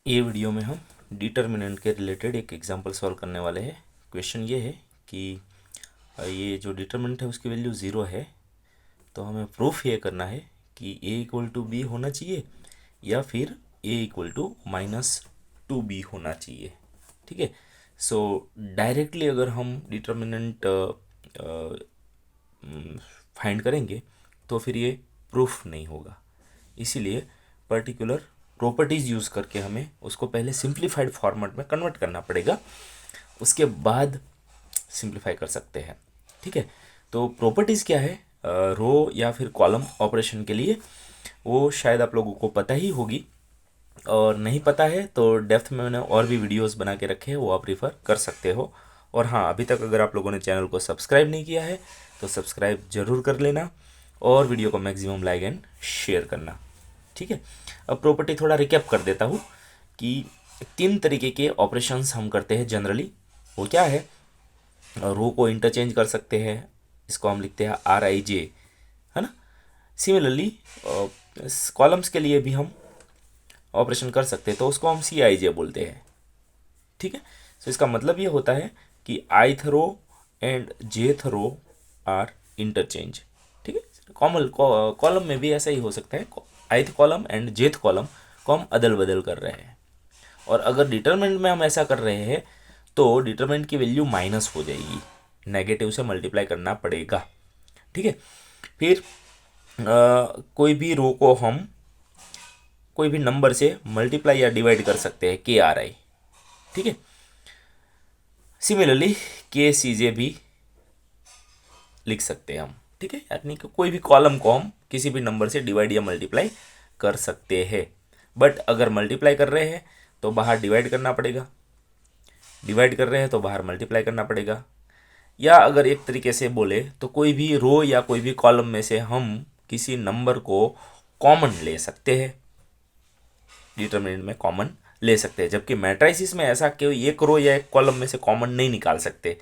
ये वीडियो में हम डिटर्मिनेंट के रिलेटेड एक एग्जांपल सॉल्व करने वाले हैं। क्वेश्चन ये है कि ये जो डिटर्मिनेंट है उसकी वैल्यू ज़ीरो है, तो हमें प्रूफ ये करना है कि a इक्वल टू बी होना चाहिए या फिर a इक्वल टू -2b होना चाहिए। ठीक है। सो डायरेक्टली अगर हम डिटर्मिनेंट फाइंड करेंगे तो फिर ये प्रूफ नहीं होगा, इसीलिए पर्टिकुलर प्रॉपर्टीज़ यूज़ करके हमें उसको पहले सिंप्लीफाइड फॉर्मेट में कन्वर्ट करना पड़ेगा, उसके बाद सिंप्लीफाई कर सकते हैं। ठीक है। तो प्रॉपर्टीज़ क्या है रो या फिर कॉलम ऑपरेशन के लिए, वो शायद आप लोगों को पता ही होगी, और नहीं पता है तो डेप्थ में मैंने और भी वीडियोस बना के रखे हैं, वो आप रिफ़र कर सकते हो। और हाँ, अभी तक अगर आप लोगों ने चैनल को सब्सक्राइब नहीं किया है तो सब्सक्राइब ज़रूर कर लेना और वीडियो को मैक्सिमम लाइक एंड शेयर करना। ठीक है। अब प्रॉपर्टी थोड़ा रिकैप कर देता हूँ कि तीन तरीके के ऑपरेशंस हम करते हैं जनरली। वो क्या है, रो को इंटरचेंज कर सकते हैं, इसको हम लिखते हैं RIJ, है ना। सिमिलरली कॉलम्स के लिए भी हम ऑपरेशन कर सकते हैं, तो उसको हम CIJ बोलते हैं। ठीक है। तो इसका मतलब ये होता है कि ith row and jth row are interchange. ठीक है। कॉलम में भी ऐसा ही हो सकता है, ith column and jth column को हम अदल बदल कर रहे हैं। और अगर डिटरमिनेंट में हम ऐसा कर रहे हैं तो डिटरमिनेंट की वैल्यू माइनस हो जाएगी, नेगेटिव से मल्टीप्लाई करना पड़ेगा। ठीक है। फिर कोई भी रो को हम कोई भी नंबर से मल्टीप्लाई या डिवाइड कर सकते हैं, KRI। ठीक है। सिमिलरली KCJ भी लिख सकते हैं हम। ठीक है। यानी कि कोई भी कॉलम को हम किसी भी नंबर से डिवाइड या मल्टीप्लाई कर सकते हैं, बट अगर मल्टीप्लाई कर रहे हैं तो बाहर डिवाइड करना पड़ेगा, डिवाइड कर रहे हैं तो बाहर मल्टीप्लाई करना पड़ेगा। या अगर एक तरीके से बोले तो कोई भी रो या कोई भी कॉलम में से हम किसी नंबर को कॉमन ले सकते हैं, डिटरमिनेंट में कॉमन ले सकते हैं, जबकि मैट्रिसेस में ऐसा कोई एक रो या एक कॉलम में से कॉमन नहीं निकाल सकते,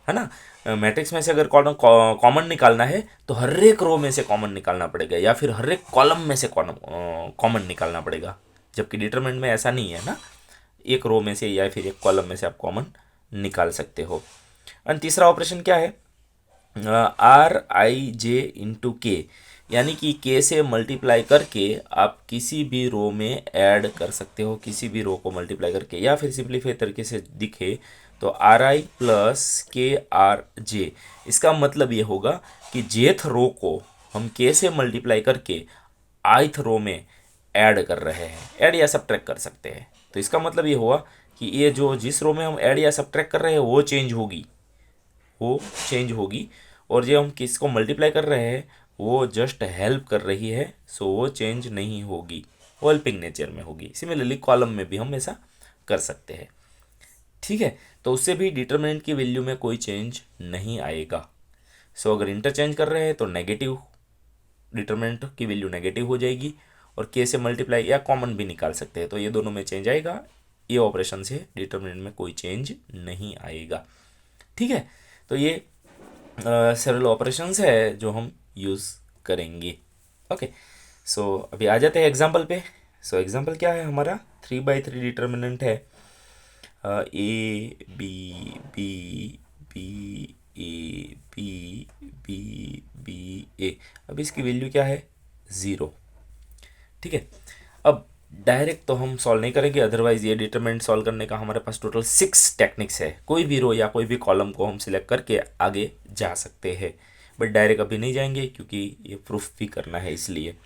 है ना। मैट्रिक्स में से अगर कॉमन निकालना है तो हर एक रो में से कॉमन निकालना पड़ेगा या फिर हर एक कॉलम में से कॉमन निकालना पड़ेगा, जबकि डिटरमिनेंट में ऐसा नहीं है ना, एक रो में से या फिर एक कॉलम में से आप कॉमन निकाल सकते हो। और तीसरा ऑपरेशन क्या है, RIJ इंटू के, यानी कि के से मल्टीप्लाई करके आप किसी भी रो में ऐड कर सकते हो, किसी भी रो को मल्टीप्लाई करके, या फिर सिंपलीफाई तरीके से दिखे तो RI प्लस KRJ। इसका मतलब ये होगा कि जेथ रो को हम के से मल्टीप्लाई करके ith रो में ऐड कर रहे हैं, ऐड या सब्ट्रैक्ट कर सकते हैं। तो इसका मतलब ये हुआ कि ये जो जिस रो में हम ऐड या सब्ट्रैक्ट कर रहे हैं वो चेंज होगी, वो चेंज होगी, और जो हम किसको मल्टीप्लाई कर रहे हैं वो जस्ट हेल्प कर रही है, सो वो चेंज नहीं होगी, वो हेल्पिंग नेचर में होगी। सिमिलरली कॉलम में भी हम ऐसा कर सकते हैं। ठीक है। तो उससे भी डिटरमिनेंट की वैल्यू में कोई चेंज नहीं आएगा। सो अगर इंटरचेंज कर रहे हैं तो नेगेटिव, डिटरमिनेंट की वैल्यू नेगेटिव हो जाएगी, और के से मल्टीप्लाई या कॉमन भी निकाल सकते हैं, तो ये दोनों में चेंज आएगा, ये ऑपरेशन से डिटरमिनेंट में कोई चेंज नहीं आएगा। ठीक है। तो ये सेवरल ऑपरेशंस है जो हम यूज़ करेंगे। ओके। सो अभी आ जाते हैं एग्जांपल पे। सो एग्जांपल क्या है हमारा, 3/3 डिटरमिनेंट है, A B B B B A B B A। अब इसकी वैल्यू क्या है, 0। ठीक है। अब डायरेक्ट तो हम सॉल्व नहीं करेंगे, अदरवाइज ये डिटरमिनेंट सॉल्व करने का हमारे पास टोटल 6 टेक्निक्स है। कोई भी रो या कोई भी कॉलम को हम सिलेक्ट करके आगे जा सकते हैं, बट डायरेक्ट अभी नहीं जाएंगे क्योंकि ये प्रूफ भी करना है इसलिए,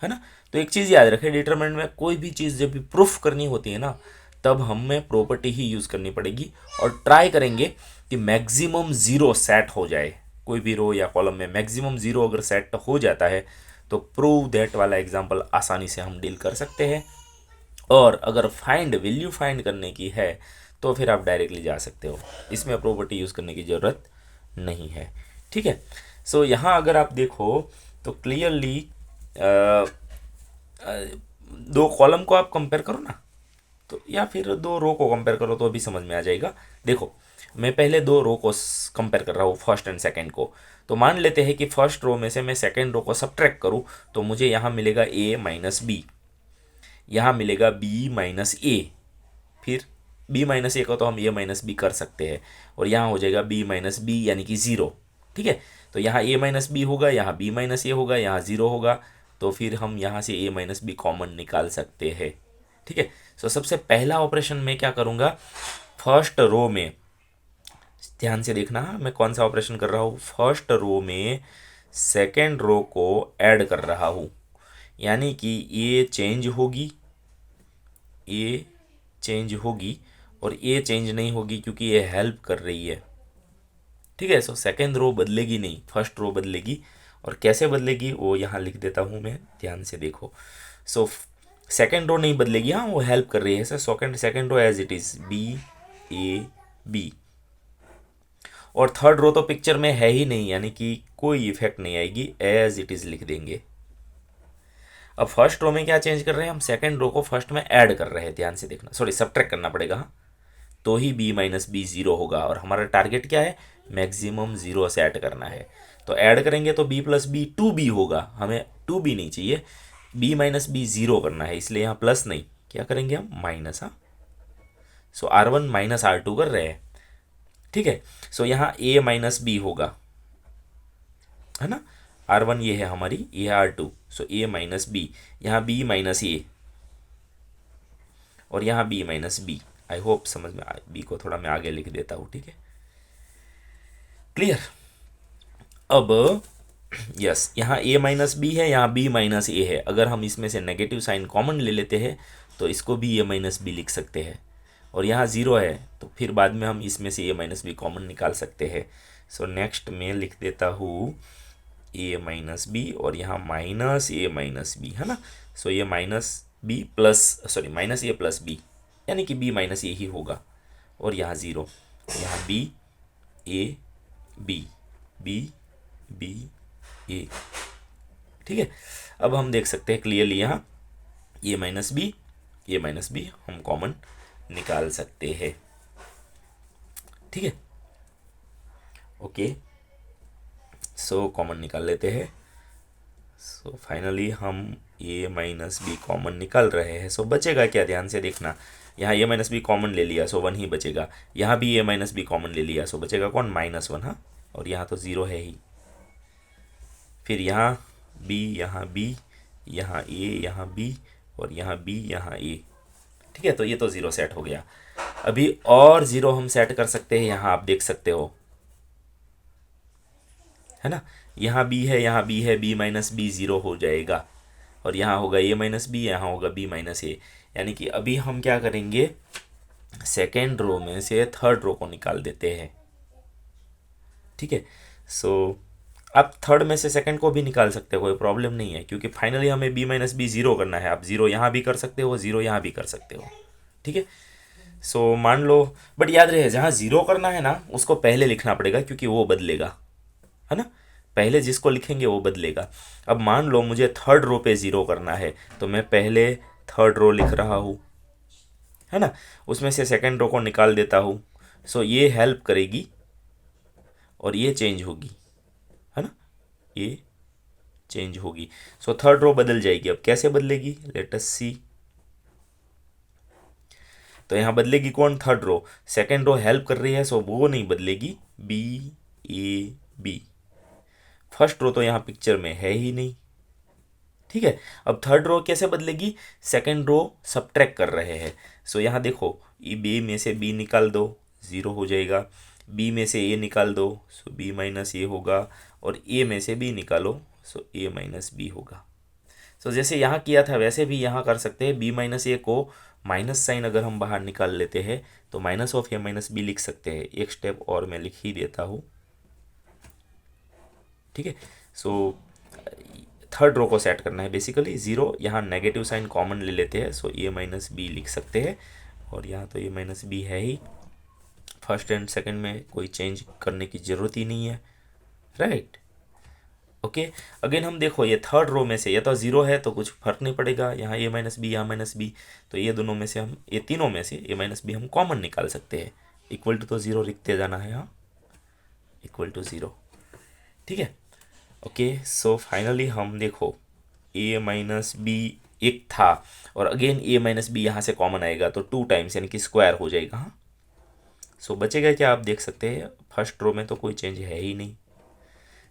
है ना। तो एक चीज़ याद रखें, डिटरमिनेंट में कोई भी चीज़ जब भी प्रूफ करनी होती है ना, तब हमें प्रॉपर्टी ही यूज़ करनी पड़ेगी, और ट्राई करेंगे कि मैक्सिमम ज़ीरो सेट हो जाए। कोई भी रो या कॉलम में मैक्सिमम ज़ीरो अगर सेट हो जाता है तो प्रूव दैट वाला एग्जाम्पल आसानी से हम डील कर सकते हैं। और अगर वैल्यू फाइंड करने की है तो फिर आप डायरेक्टली जा सकते हो, इसमें प्रॉपर्टी यूज़ करने की ज़रूरत नहीं है। ठीक है। सो यहाँ अगर आप देखो तो क्लियरली दो कॉलम को आप कंपेयर करो ना, तो या फिर दो रो को कंपेयर करो तो अभी समझ में आ जाएगा। देखो, मैं पहले दो रो को कंपेयर कर रहा हूँ, फर्स्ट एंड सेकंड को। तो मान लेते हैं कि फर्स्ट रो में से मैं सेकंड रो को सब्ट्रैक्ट करूँ तो मुझे यहाँ मिलेगा A - B। यहाँ मिलेगा बी माइनस ए, फिर बी माइनस ए का तो हम ए माइनस बी कर सकते हैं, और यहाँ हो जाएगा बी माइनस बी यानी कि ज़ीरो। ठीक है, तो यहाँ ए माइनस बी होगा, यहाँ बी माइनस ए होगा, यहाँ ज़ीरो होगा, तो फिर हम यहाँ से ए माइनस बी कॉमन निकाल सकते हैं। ठीक है, सो सबसे पहला ऑपरेशन मैं क्या करूँगा, फर्स्ट रो में ध्यान से देखना मैं कौन सा ऑपरेशन कर रहा हूँ। फर्स्ट रो में सेकेंड रो को ऐड कर रहा हूँ, यानी कि ये चेंज होगी, ये चेंज होगी, और ये चेंज नहीं होगी क्योंकि ये हेल्प कर रही है। ठीक है, सो सेकेंड रो बदलेगी नहीं, फर्स्ट रो बदलेगी। और कैसे बदलेगी वो यहाँ लिख देता हूँ मैं, ध्यान से देखो। सो सेकेंड रो नहीं बदलेगी, हाँ वो हेल्प कर रही है। Sir second row as it is B A B, और थर्ड रो तो पिक्चर में है ही नहीं, यानी कि कोई इफेक्ट नहीं आएगी, एज इट इज़ लिख देंगे। अब फर्स्ट रो में क्या चेंज कर रहे हैं हम, सेकेंड रो को फर्स्ट में ऐड कर रहे हैं, ध्यान से देखना, सॉरी सब्ट्रैक्ट करना पड़ेगा, हाँ, तो ही बी माइनस बी ज़ीरो होगा। और हमारा टारगेट क्या है, मैक्सिमम ज़ीरो से ऐड करना है। तो ऐड करेंगे तो B plus B two B होगा, हमें टू बी नहीं चाहिए, बी माइनस बी ज़ीरो करना है, इसलिए यहाँ प्लस नहीं, क्या करेंगे हम, माइनस। हाँ, सो R1 माइनस R2 कर रहे हैं। ठीक है, सो यहाँ ए माइनस बी होगा, है ना, R1 ये है हमारी, ये है R2, so A minus B, यहाँ बी माइनस ए, और यहाँ B minus B. I hope समझ में बी को थोड़ा मैं आगे लिख देता हूँ। ठीक है, क्लियर। अब यस, यहाँ ए माइनस बी है, यहाँ बी माइनस ए है, अगर हम इसमें से नेगेटिव साइन कॉमन ले लेते हैं तो इसको भी ए माइनस बी लिख सकते हैं, और यहाँ ज़ीरो है तो फिर बाद में हम इसमें से ए माइनस बी कॉमन निकाल सकते हैं। सो नेक्स्ट मैं लिख देता हूँ ए माइनस बी, और यहाँ माइनस ए माइनस बी, है ना। सो ये minus B plus, sorry minus A plus B, यानी कि बी माइनस ए ही होगा, और यहाँ ज़ीरो, यहाँ B A B, B B A. ठीक है, अब हम देख सकते हैं क्लियरली यहाँ ए माइनस बी हम कॉमन निकाल सकते हैं। ठीक है, ओके, सो कॉमन निकाल लेते हैं। सो फाइनली हम ए माइनस बी कॉमन निकाल रहे हैं। सो बचेगा क्या, ध्यान से देखना, यहाँ ए माइनस बी कॉमन ले लिया, सो वन ही बचेगा, यहाँ भी ए माइनस बी कॉमन ले लिया, सो बचेगा कौन, माइनस वन। हाँ, और यहाँ तो ज़ीरो है ही, फिर यहाँ बी, यहाँ बी, यहाँ ए, यहाँ बी, और यहाँ बी, यहाँ ए। ठीक है, तो ये तो ज़ीरो सेट हो गया। अभी और ज़ीरो हम सेट कर सकते हैं, यहाँ आप देख सकते हो, है ना, यहाँ बी है, यहाँ बी है, बी माइनस बी ज़ीरो हो जाएगा, और यहाँ होगा ए माइनस बी, यहाँ होगा बी माइनस ए। यानी कि अभी हम क्या करेंगे, सेकेंड रो में से थर्ड रो को निकाल देते हैं। ठीक है, सो आप थर्ड में से सेकंड को भी निकाल सकते हो, कोई प्रॉब्लम नहीं है, क्योंकि फाइनली हमें बी माइनस बी ज़ीरो करना है। आप ज़ीरो यहाँ भी कर सकते हो, ज़ीरो यहाँ भी कर सकते हो। ठीक है, सो मान लो, बट याद रहे जहाँ ज़ीरो करना है ना उसको पहले लिखना पड़ेगा, क्योंकि वो बदलेगा, है ना, पहले जिसको लिखेंगे वो बदलेगा। अब मान लो मुझे थर्ड रो पे ज़ीरो करना है, तो मैं पहले थर्ड रो लिख रहा हूँ, है ना, उसमें से सेकंड रो को निकाल देता हूँ। सो ये हेल्प करेगी, और ये चेंज होगी, है ना, ये चेंज होगी। सो थर्ड रो बदल जाएगी। अब कैसे बदलेगी, लेट अस सी। तो यहाँ बदलेगी कौन, third row, second row help कर रही है, सो वो नहीं बदलेगी, B A B. First row तो यहाँ पिक्चर में है ही नहीं। ठीक है, अब थर्ड रो कैसे बदलेगी, सेकंड रो सब्ट्रैक्ट कर रहे हैं, सो यहाँ देखो, ये बी में से बी निकाल दो, ज़ीरो हो जाएगा, बी में से ए निकाल दो, सो बी माइनस ए होगा, और ए में से बी निकालो, सो ए माइनस बी होगा। सो जैसे यहाँ किया था वैसे भी यहाँ कर सकते हैं। बी माइनस ए को माइनस साइन अगर हम बाहर निकाल लेते हैं तो minus of A minus B लिख सकते हैं। एक स्टेप और मैं लिख ही देता हूँ। ठीक है, सो थर्ड रो को सेट करना है बेसिकली, ज़ीरो, यहाँ नेगेटिव साइन कॉमन ले लेते हैं, सो ए माइनस बी लिख सकते हैं, और यहाँ तो ए माइनस बी है ही, फर्स्ट एंड सेकंड में कोई चेंज करने की ज़रूरत ही नहीं है, राइट। ओके, अगेन हम देखो ये थर्ड रो में से या तो ज़ीरो है तो कुछ फर्क नहीं पड़ेगा, यहाँ ए माइनस बी, यहाँ माइनस बी, तो ये दोनों में से हम, ये तीनों में से ए माइनस बी हम कॉमन निकाल सकते हैं। इक्वल टू तो ज़ीरो लिखते जाना है, हाँ, इक्वल टू ज़ीरो। ठीक है, ओके, सो फाइनली हम देखो ए माइनस बी एक था, और अगेन ए माइनस बी यहाँ से कॉमन आएगा तो 2 टाइम्स यानी कि स्क्वायर हो जाएगा। हाँ, सो बचेगा क्या, आप देख सकते हैं फर्स्ट रो में तो कोई चेंज है ही नहीं,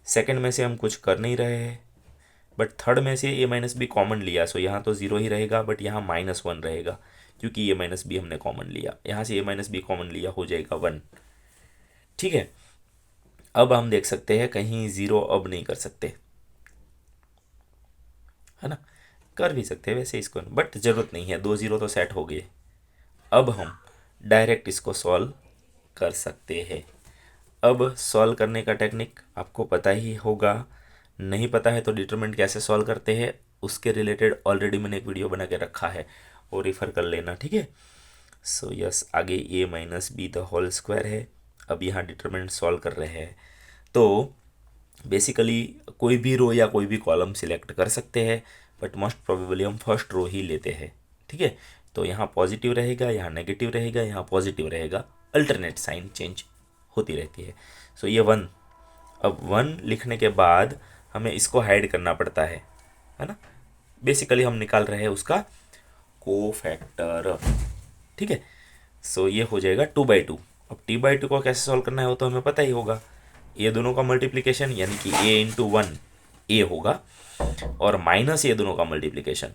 सेकंड में से हम कुछ कर नहीं रहे हैं, बट थर्ड में से ए माइनस बी कॉमन लिया, सो यहाँ तो ज़ीरो ही रहेगा, बट यहाँ -1 रहेगा क्योंकि ए माइनस बी हमने कॉमन लिया, यहाँ से ए माइनस बी कॉमन लिया, हो जाएगा 1। ठीक है, अब हम देख सकते हैं कहीं ज़ीरो अब नहीं कर सकते, है ना, कर भी सकते हैं वैसे इसको, बट ज़रूरत नहीं है, 2 ज़ीरो तो सेट हो गए। अब हम डायरेक्ट इसको सॉल्व कर सकते हैं। अब सॉल्व करने का टेक्निक आपको पता ही होगा, नहीं पता है तो डिटरमिनेंट कैसे सॉल्व करते हैं उसके रिलेटेड ऑलरेडी मैंने एक वीडियो बना के रखा है, वो रेफ़र कर लेना। ठीक है, सो यस, आगे A minus B the whole square है। अब यहाँ डिटरमिनेंट सॉल्व कर रहे हैं, तो बेसिकली कोई भी रो या कोई भी कॉलम सिलेक्ट कर सकते हैं, बट मोस्ट प्रोबेबली हम फर्स्ट रो ही लेते हैं। ठीक है, तो यहाँ पॉजिटिव रहेगा, यहाँ नेगेटिव रहेगा, यहाँ पॉजिटिव रहेगा, अल्टरनेट साइन चेंज होती रहती है। सो ये 1, अब 1 लिखने के बाद हमें इसको हाइड करना पड़ता है ना, बेसिकली हम निकाल रहे हैं उसका कोफैक्टर। ठीक है, सो ये हो जाएगा 2/2। अब t/2 को कैसे सॉल्व करना है वो तो हमें पता ही होगा, ये दोनों का मल्टीप्लिकेशन यानी कि a इंटू 1 a होगा, और माइनस ये दोनों का मल्टीप्लिकेशन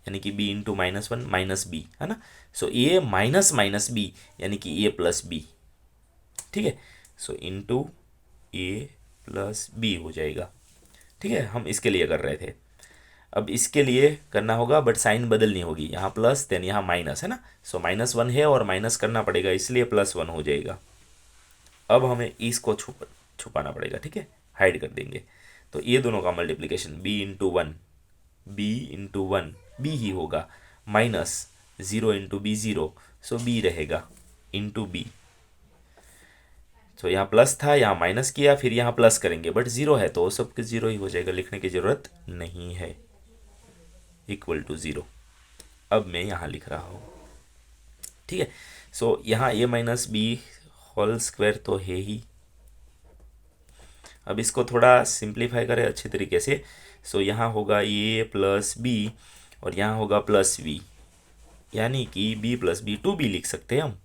यानी कि b इंटू -1 माइनस b, है ना। सो a माइनस माइनस b यानी कि a प्लस b। ठीक है, so into a plus b हो जाएगा। ठीक है, हम इसके लिए कर रहे थे, अब इसके लिए करना होगा बट साइन बदलनी होगी, यहाँ प्लस देन यहाँ माइनस, है ना। सो -1 है और माइनस करना पड़ेगा, इसलिए +1 हो जाएगा। अब हमें इसको छुपाना पड़ेगा। ठीक है, हाइड कर देंगे, तो ये दोनों का मल्टीप्लिकेशन b इंटू 1 b ही होगा, माइनस 0 इंटू बी 0, सो b रहेगा इंटू b। तो यहाँ प्लस था, यहाँ माइनस किया, फिर यहाँ प्लस करेंगे, बट 0 है तो सब कुछ 0 ही हो जाएगा, लिखने की ज़रूरत नहीं है, इक्वल टू 0। अब मैं यहाँ लिख रहा हूँ। ठीक है, सो यहाँ a minus B whole square तो है ही। अब इसको थोड़ा सिंप्लीफाई करें अच्छे तरीके से, सो यहाँ होगा a प्लस बी और यहाँ होगा प्लस v, यानी कि b प्लस बी 2b लिख सकते हैं हम।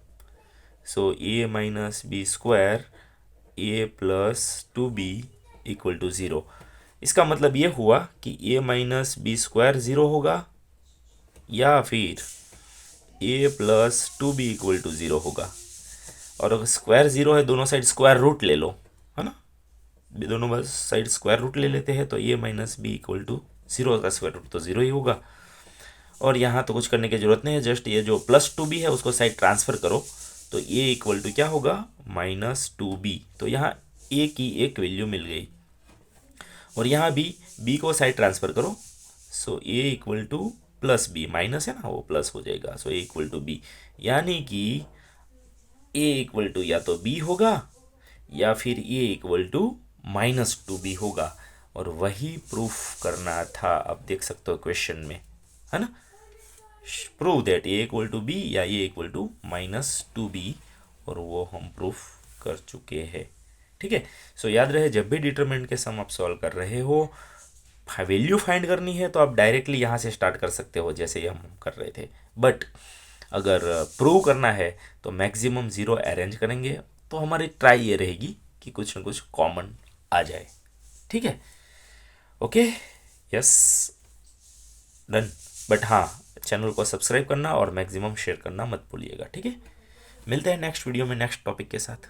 So a minus B square a plus 2b equal to 0। इसका मतलब ये हुआ कि a माइनस बी स्क्वायर 0 होगा या फिर a plus 2b equal to 0 होगा। और अगर स्क्वायर 0 है, दोनों साइड स्क्वायर रूट ले लो, है ना, दोनों बस साइड स्क्वायर रूट ले लेते हैं, तो a minus B equal to 0 का स्क्वायर रूट तो 0 ही होगा। और यहाँ तो कुछ करने की ज़रूरत नहीं है, जस्ट ये जो +2b है उसको साइड ट्रांसफ़र करो, तो a इक्वल टू क्या होगा -2b। तो यहाँ a की एक वैल्यू मिल गई, और यहाँ b को साइड ट्रांसफ़र करो, so a equal to plus B, minus है ना वो प्लस हो जाएगा, so a equal to b, यानी कि a इक्वल टू या तो b होगा या फिर a इक्वल टू -2b होगा, और वही प्रूफ करना था। आप देख सकते हो क्वेश्चन में, है ना, prove that a equal to B या a इक्वल टू -2b, और वो हम प्रूफ कर चुके हैं। ठीक है, सो याद रहे जब भी डिटरमिनेंट के सम आप सॉल्व कर रहे हो, वैल्यू फाइंड करनी है तो आप डायरेक्टली यहाँ से स्टार्ट कर सकते हो जैसे ये हम कर रहे थे, बट अगर प्रूव करना है तो मैक्सिमम 0 अरेंज करेंगे, तो हमारी ट्राई ये रहेगी कि कुछ ना कुछ कॉमन आ जाए। ठीक है, ओके, यस, डन। बट हाँ, चैनल को सब्सक्राइब करना और मैक्सिमम शेयर करना मत भूलिएगा। ठीक है, मिलते हैं नेक्स्ट वीडियो में नेक्स्ट टॉपिक के साथ।